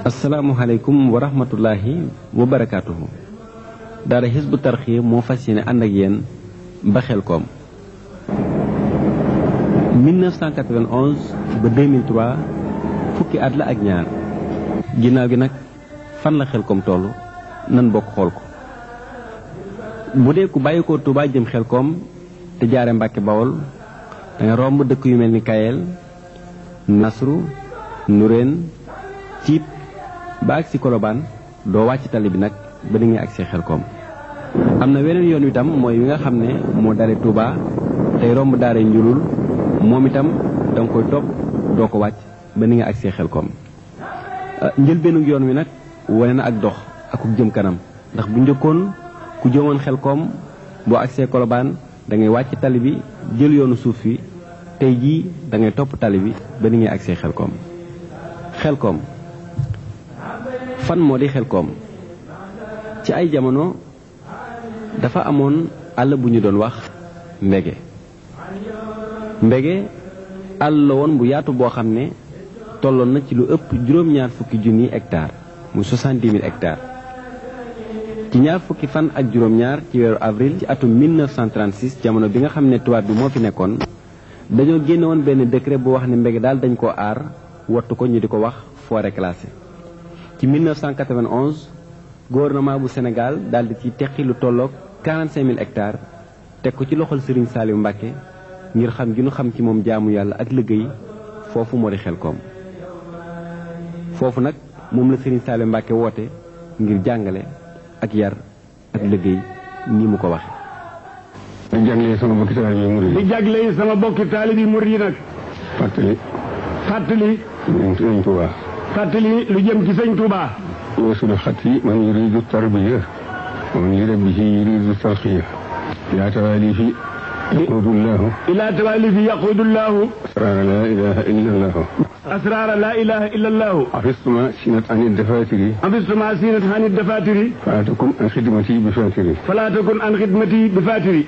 asalaamaaleykum wa rahmatullahi wa barakaatuhu daara Hizbut Tarqiyyah moo fas yéene ànd ak yéen ba Xelkom 1991 ba 2003 fukki at la ak ñaar ginnaaw gi nag fan la Xelkom toll nan bokk xool ko bu dee ku bàyyi ko Touba jëm Xelkom te jaare Mbàkke Bawol da nga romb dëkk yu mel ni Kayel Nasru Nureen Tiib ba ak si Kolobaan doo wàcc tali bi nag ba ni ngay agsee Xelkom am na weneen yoon wi tam mooy wi nga xam ne moo dale Touba tey romb daare Njulul moom itam da nga koy topp doo ko wàcc ba ni nga agsee Xelkom njëlbeenu yoon wi nag wane na ak dox ak ku jëm kanam ndax bu njëkkoon ku jëmoon Xelkom boo agsee Kolobaan da ngay wàcc tali bi jël yoonu suuf wi tey jii da ngay topp tali bi ba ni ngay agsee Xelkom Xelkom fan moo di Xelkom ci ay jamono dafa amoon àll bu ñu doon wax Mbege Mbege àll la woon bu yaatu boo xam ne tolloon na ci lu ëpp juróom-ñaar fukki junniy hectare mu 70 000 hectares ci ñaar fukki fan ak juróom-ñaar ci weeru avril ci atum 1936 jamono bi nga xam ne tubaab bi moo fi nekkoon dañoo génne woon benn décret bu wax ne Mbege daal dañ koo aar wattu ko ñu di ko wax forêt classée ci 1991 gouvernement bu Sénégal daal di ci teqi lu tolloog 45 000 hectares teg ko ci loxol Serigne Saliou Mbacké ngir xam gi nu xam ci moom jaamu yàlla ak liggéey foofu moo di Xelkom foofu nag moom la Serigne Saliou Mbacké woote ngir jàngale ak yar ak liggéey nii mu ko waxe di jàngale sama bokki taalibe murid yi. di jàngale sama bokki taalibe murid yi nag. fàttali. Sëñ Touba. fàttali lu jëm ci Sëñ Touba. ويصل خطي من يريد التربية ومن يربه يريد الترقية إلى تواليه يقود الله يقود الله أسرار لا إله إلا الله حفظت ما سنت عن الدفاتر فلا تكن عن خدمتي بفاتري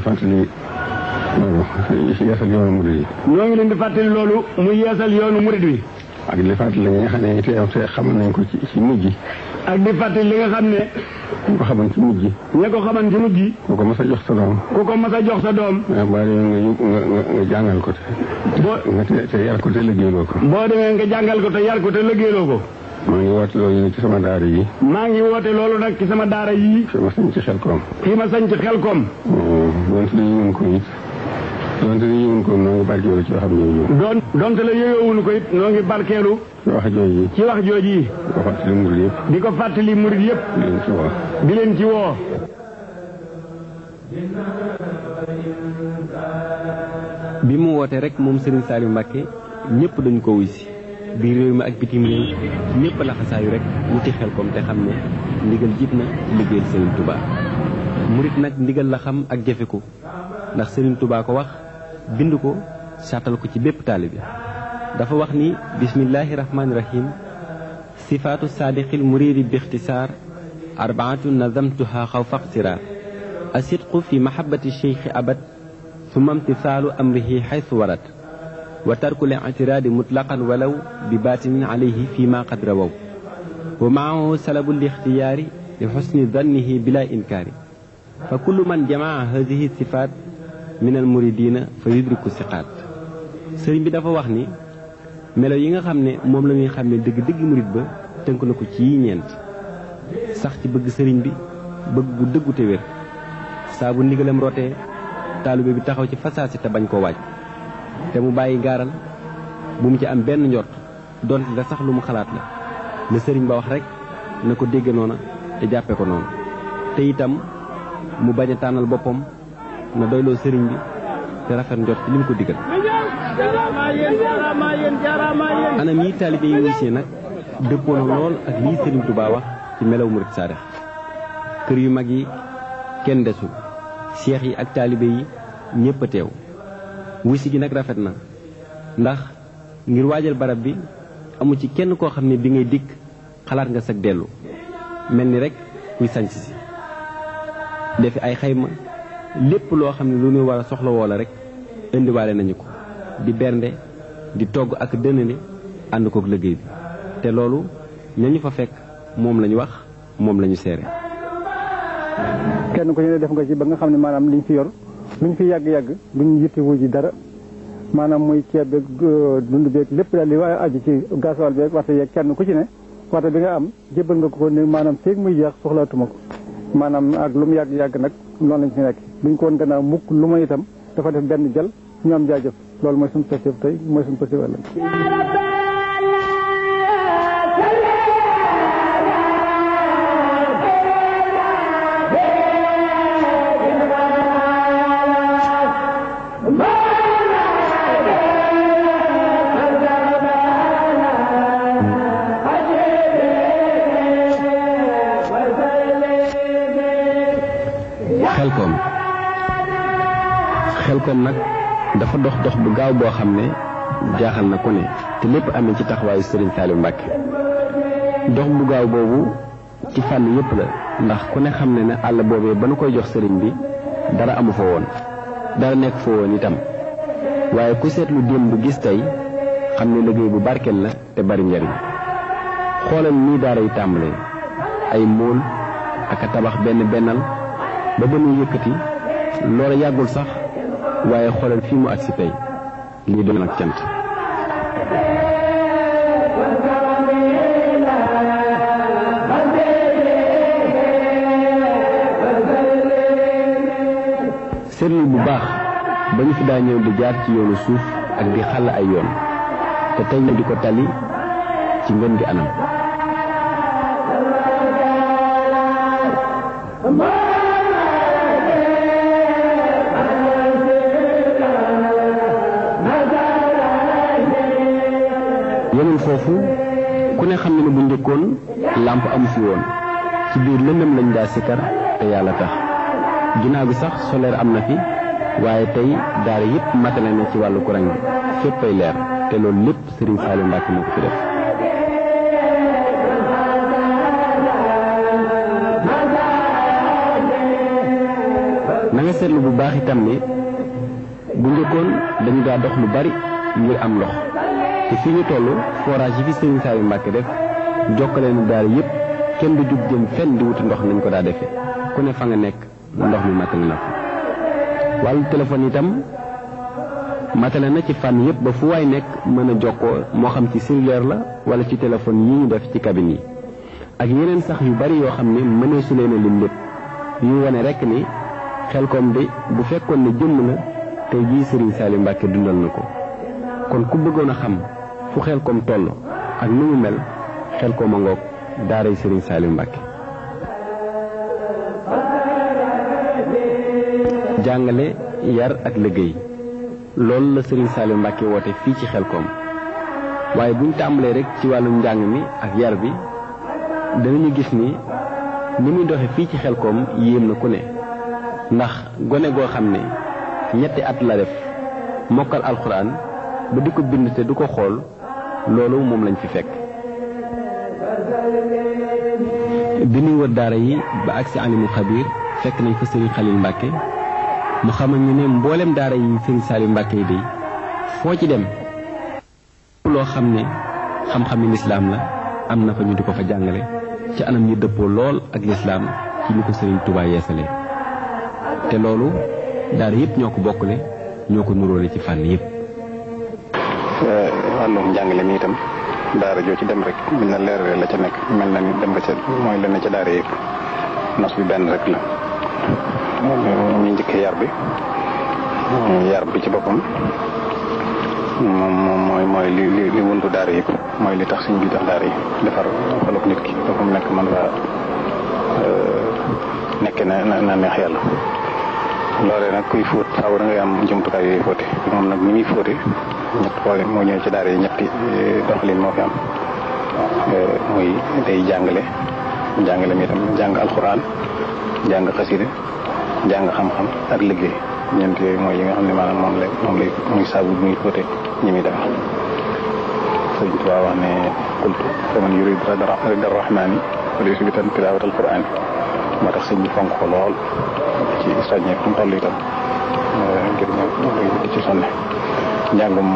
fàttali loolu yeesal yoonu murid yi. ñoo ngi leen di fàttali loolu muy yeesal yoonu murid wi. ak di fàttali li nga xam ne te xamal nañ ko ci mujj. ak di fàttali li nga xam ne. ñu ko xaman ci mujj. ña ko xaman ci mujj. ku ko mas a jox sa doom. boo demee nga jàngal ko te yar ko te liggéeyloo ko. boo demee nga jàngal ko te yar ko te liggéeyloo ko. maa ngi woote loolu nag ci sama daara yi. maa ngi woote loolu nag ci sama daara yi. fi ma sañ ci Xelkom. donte la yëwoon ko it. donte la yëwoon ko noo ngi barkeelu ci waxam jooju. donte la yëwoon ko it noo ngi barkeelu. ci wax jooju. di ko fàttali murid yëpp. di leen ci woo. bi mu woote rek moom Serigne Saliou Mbacké ñëpp dañu ko wuy si. biir réew mi ak bitim réew ñëpp la xasaayu rek wuti Xelkom te xam ne ndigal jiit na ci liggéeyal Serigne Touba. murit nag ndigal la xam ak jëfe ko ndax Serigne Touba ko wax bind ko saatal ko ci bépp taalibe dafa wax ni bismillahi rahmaani rahim sifaatu saadiqil muridi bi ixtisaar arbaatu nazamtuha xawfa iqtiraar asidqu fi mahabbati cheikhi abad summa imtisaalu amrihi xaysu warat wa tarku l-i'tiraadi mutlaqan walaw bi baatinin alayhi fi ma qad rawaw wa maahu salabu l-ixtiyaari li xusni dannihi bila inkaari fa kullu man jamaa hadihi sifaat minal muridina fa yudriku siqaat. sëriñ bi dafa wax ni melo yi nga xam ne moom la ñuy xàmmee dëgg-dëgg murid ba tënk na ko ci yi ñeent: sax ci bëgg sëriñ bi bëgg bu dëggu te wér, saa bu ndigalam rotee taalibe bi taxaw ci fasaasi te bañ koo waaj, te mu bàyyi gaaral bu mu ci am benn njort donte da sax lu mu xalaat la sëriñ ba wax rek na ko dégge noona te jàppe ko noonu, te itam mu bañ a tànnal boppam, na doyloo sëriñ bi te rafet njort ci li mu ko digal. anam yi taalibe yi wuysee nag dëppoo na lool ak lii sëriñ Tuubaa wax ci melaw murid saadix. kër yu mag yi kenn desul, seex yi ak taalibe yi ñépp a teew. wuysi gi nag rafet na ndax ngir waajal barab bi amu ci kenn koo xam ne bi ngay dikk xalaat nga sag dellu, mel ni rek kuy sañc si defi ay xayma, lépp loo xam ne lu ñu war a soxla woo la rek indiwaale nañu ko, di bernde di togg ak dënale ànd kook liggéey bi, te loolu ñañu fa fekk moom lañu wax, moom lañu seere. kenn ko ñu ne def nga ci ba nga xam ne maanaam liñ fi yor luñ fi yàgg-yàgg duñ yittewu ji dara, maanaam muy ceeb beeg dund beeg lépp daal li waaye aju ci gasoil beeg waxtu yeeg kenn ku ci ne waxtu bi nga am jébbal nga ko ne maanaam feeg muy jeex soxlaatuma ko, maanaam ak lu mu yàgg-yàgg nag noonu lañ fi nekk duñ ko woon gannaaw mukk lu ma itam dafa def benn jël ñu am jaajëf. loolu mooy suñu positif tey mooy suñu positif ëllëg. Xelkom nag dafa dox bu gaaw boo xam ne jaaxal na ku ne, te lépp amee ci taxawaayu Serigne Saliou Mbacké. dox bu gaaw boobu ci fànn yépp la, ndax ku ne xam ne ne àll boobee ba nu koy jox sëriñ bi dara amu fa woon, dara nekk fa woon itam, waaye ku seetlu démb gis tey xam ne liggéey bu barkeel la te bari njariñ. xoolal nii daara yi tàmbalee ay móol ak a tabax benn bennal ba nu yëkkati loola yàggul sax, waaye xoolal fii mu agsi tey lii doon ak cant. seetlu bu baax ba ñu fi daa ñëw di jaar ci yoonu suuf ak di xàll ay yoon, te tey ñu di ko tali ci ngën gi anam. yemul foofu, ku ne xam ne bu njëkkoon làmp amu fi woon, ci biir lëndëm lañ daa sikkar te yàlla tax. ginnaaw bi sax solaire am na fi, waaye tey daara yépp matale na ci wàllu courant bi, féppay leer, te loolu lépp Serigne Saliou Mbacké moo ko fi def. na nga seetlu bu baax itam ni bu njëkkoon dañu daa dox lu bari ngir am ndox, te fii ñu toll forage yi fi Serigne Saliou Mbacké def jokkale na daara yépp, kenn du jug jëm fenn di wuti ndox nañ ko daa defee, ku ne fa nga nekk ndox mi matale na fa. wàllu téléphone itam matale na ci fànn yépp ba fu waay nekk mën a jokkoo, moo xam ci cellulaire la wala ci téléphone yi ñu def ci cabine yi, ak yeneen sax yu bari yoo xam ne mënee su leen a lim lépp, yu wane rekk ni Xelkom bi bu fekkoon ne jëmm la tey jii Serigne Saliou Mbacké dundal na ko. kon ku bëggoon a xam fu Xelkom toll ak nu mu mel, Xelkom a ngoog daaray Serigne Saliou Mbacké. jàngale, yar ak liggéey, loolu la Serigne Saliou Mbacké woote fii ci Xelkom. waaye buñ tàmbalee rek ci wàllum njàng mi ak yar bi danañu gis ni muy doxe fii ci Xelkom yéem na ku ne, ndax gone goo xam ne ñetti at la def mokkal alxuraan ba di ko bind te du ko xool, loolu moom lañ fi fekk. bi ñuy wër daara yi ba agsi alimul xabiir fekk nañ fa Serigne Khalil Mbacké mu xamal ñu ne mboolem daara yi Serigne Saliou Mbacké yi day foo ci dem loo xam ne xam-xami lislaam la am na fa ñu di ko fa jàngale ci anam yi dëppoo lool ak lislaam ci ni ko Serigne Touba yeesalee. te loolu daara yëpp ñoo ko bokkule ñoo ko nuróole ci fànn yëpp. wàllum njàngale mi itam daara joo ci dem rek mel na leerale la ca nekk mel na ni dem nga ca mooy lenn ca daara yëpp nos bi benn rek la. ñu njëkkee yar bi ci boppam moom mooy li wundu daara yëpp mooy li tax suñ bi jox daara yi defar xolub nit ki ba mu nekk mën nga nekke na neex yàlla. loolee nag kuy fóot saa da ngay am jumtukaay yooyu fóote moom nag ni muy fóote ñett boole moo ñëw ci daara yi ñetti doxalin moo fi am muy day jàngale mi itam jàng alxuraan jàng xasida jàng xam-xam ak liggéey ñeent yooyu mooy yi nga xam ne maanaam moom lay muy saabu muy fóote ñi muy def. Sëriñ Tuubaa wax ne qultu faman yurid rida rahmaani falyusbitan tilaawat alquraan moo tax sëñ bi fonk ko lool ci soññee fu mu toll itam ngir di ci sonne. njàngum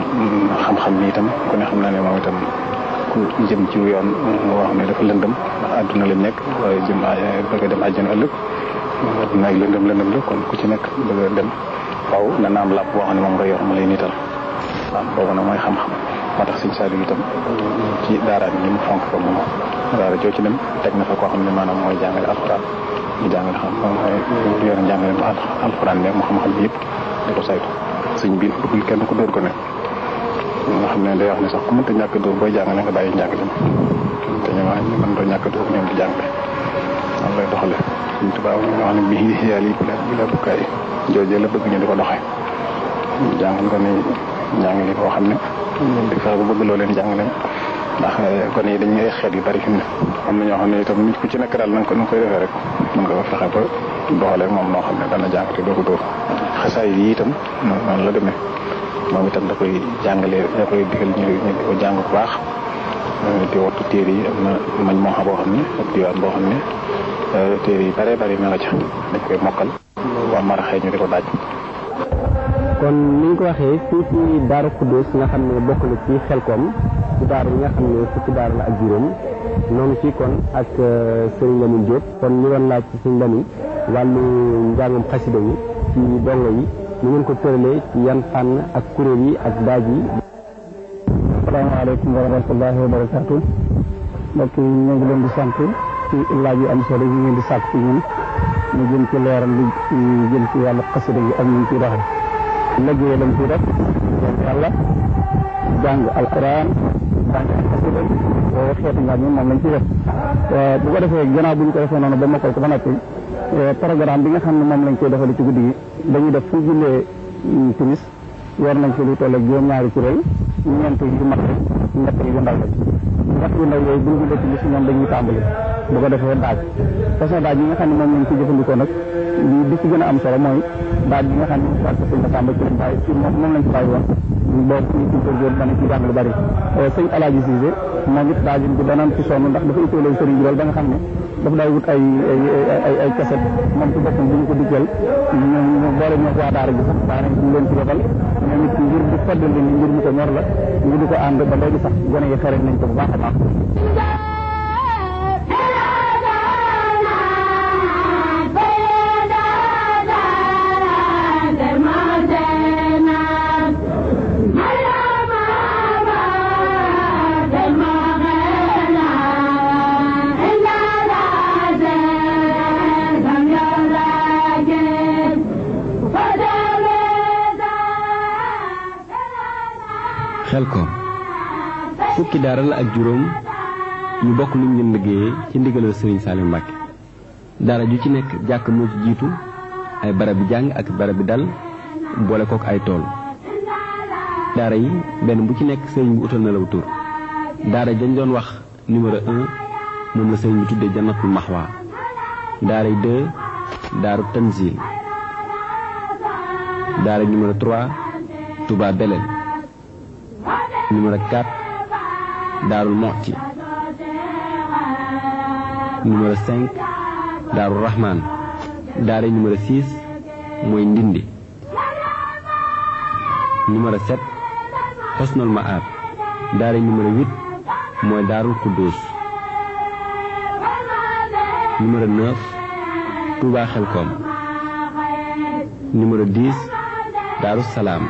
xam-xam bi itam ku ne xam naa ne moom itam ku jëm ci yoon moo xam ne dafa lëndëm ndax àdduna lañ nekk waaye jëm bëgg a dem àjjana ëllëg àdduna ay lëndëm la kon ku ci nekk bëgg a dem waaw dana am làpp boo xam ne moom nga yor ma lay niital waaw boobu nag mooy xam-xam moo tax sëñ Saliou itam ci daara bi mu fonk ko moom daara joo ci dem teg na fa koo xam ne maanaam mooy jàngale alxuraan ñu jàngale xam mooy yor njàngale mu alxuraan bi mu xam-xam bi yëpp di ko saytu sëñ bi bëggul kenn ko dóor ko ne nga xam ne day wax ne sax ku mënta ñàkk dóor booy jàngale nga bàyyi njàngale te ñu mën doo ñàkk dóor ñoom di jàngale noonu lay doxale suñ tubaab ñu wax ne bii yàlla yi bi la bukkaay joojee la bëgg ñu di ko doxee jàngal ko ni njàngale boo xam ne di fexe ba bëgg loo leen jàngale ndax kon yi dañuy ay xeet yu bari fi mu ne am na ñoo xam ne itam nit ku ci nekk daal na nga koy defee rek mën nga ko fexe ba doxalee moom noo xam ne dana jàng te doo ko dóor xasaay yi itam noonu la demee moom itam da koy jàngale da koy digal ñu di ko jàng bu baax di wattu téere yi am na mañ moo xam boo xam ne ak diwaan boo xam ne téere yi bare bari ma nga ca dañ koy mokkal waa maraxee ñu di ko daaj. kon ni ñu ko waxee fii ci Daaru Xuddoos nga xam ne bokk na ci Xelkom ci daara yi nga xam ne fukki daara la ak juróom noonu ci kon ak Serigne Lamine Diop kon ñu doon laaj ci Serigne Lamine wàllu njàngum xasida yi ci dongo yi ñu ngeen ko tëralee ci yan fànn ak kuréel yi ak daaj yi. asalaamaaleykum wa rahmatullahi wa barakaatu mbokk yi ñu ngi leen di sant ci laaj yu am solo yi ngeen di sàkk ci ñun ñu jëm ci leeral li jëm ci wàllu xasida yi ak ñu ciy doxee liggéey lañ ciy def yàlla jàng alquran jàng xasida boo xeetu ñaar ñi moom lañ ciy def bu ko defee gannaaw bu ñu ko defee noonu ba mokkal ko ba noppi programme bi nga xam ne moom lañ koy defale ci guddi gi dañuy def fu jullee timis war nañ fi lu toll ak juróom-ñaari kuréel ñeent yu mag rek ñett yu ndaw rek ñett yu ndaw yooyu bu ñu jullee timis ñoom dañuy tàmbali bu ko defee daaj façon daaj yi nga xam ne moom lañ ci jëfandikoo nag bi ci gën a am solo mooy daaj bi nga xam ne parce que sëñ Massamba ci lañ bàyyi moom lañ ci bàyyi woon boobu ci góor dana ci jàng lu bari sëñ Alaaji Cissé moom it daajin bi danaam ci sonn ndax dafa itteeloo sëriñ bi loolu ba nga xam ne dafa daay wut ay kaset moom ci boppam bu ñu ko diggal ñu boole ñoo waa daara ji sax daanañ ñu leen ci yebal ñoom it ngir di feddal ni ngir ñu ko ñor la ñu di ko ànd ba léegi sax gone yi xarit nañ ko bu baax a baax. Xelkom fukki daara la ak juróom ñu bokk lu ñu leen liggéeyee ci ndigalal Serigne Saliou Mbacké daara ju ci nekk jàkk moo ci jiitu ay barab bi jàng ak barab bi dal boole kook ay tool daara yi benn bu ci nekk Serigne bi utal na law tur daara dañ doon wax numéro 1 moom la Serigne bi tuddee Jannatul Maxwa daara yi 2 daaru Tanzil daara numéro 3 Touba Belel numéro 4 Daarul Moxti numéro 5 Daarul Rahman daara numéro 6 mooy Ndindi numéro 7 Xosnul Maab daara numéro 8 mooy Daarul Xuddoos numéro 9 Touba Xelkom numéro 10 Daaru Salaam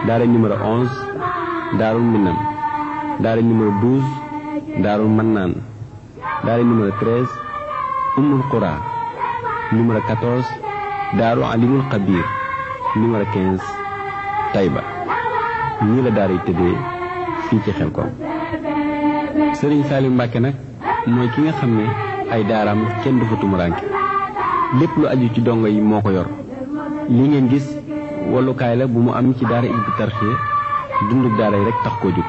daara numéro 11 Daarul Minam daara numéro 12 Daarul Mannaan daara numéro 13 Ummul Qura numéro 14 Daaru Alimul Xabir numéro 15 Tayba. ñii la daara yi tëddee fii ci Xelkom. Sëriñ Saliou Mbacke nag mooy ki nga xam ne ay daaraam kenn du fa tumuraanke lépp lu aju ci dongo yi moo ko yor. li ngeen gis wallukaay la bu mu am ci daara Hizbut Tarqiyyah dunduk daara yi rek tax koo jóg.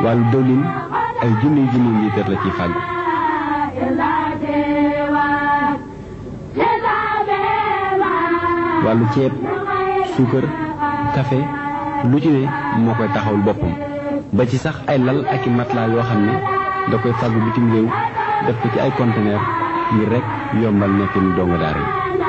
wàllu dëwlin ay junniy litre la ciy fàggu. wàllu ceeb suukar café lu ci ne moo koy taxawul boppam ba ci sax ay lal ak i matelas yoo xam ne da koy fàggu bitim réew def ko ci ay conteneur ngir rek yombal nekk ni donga daara yi.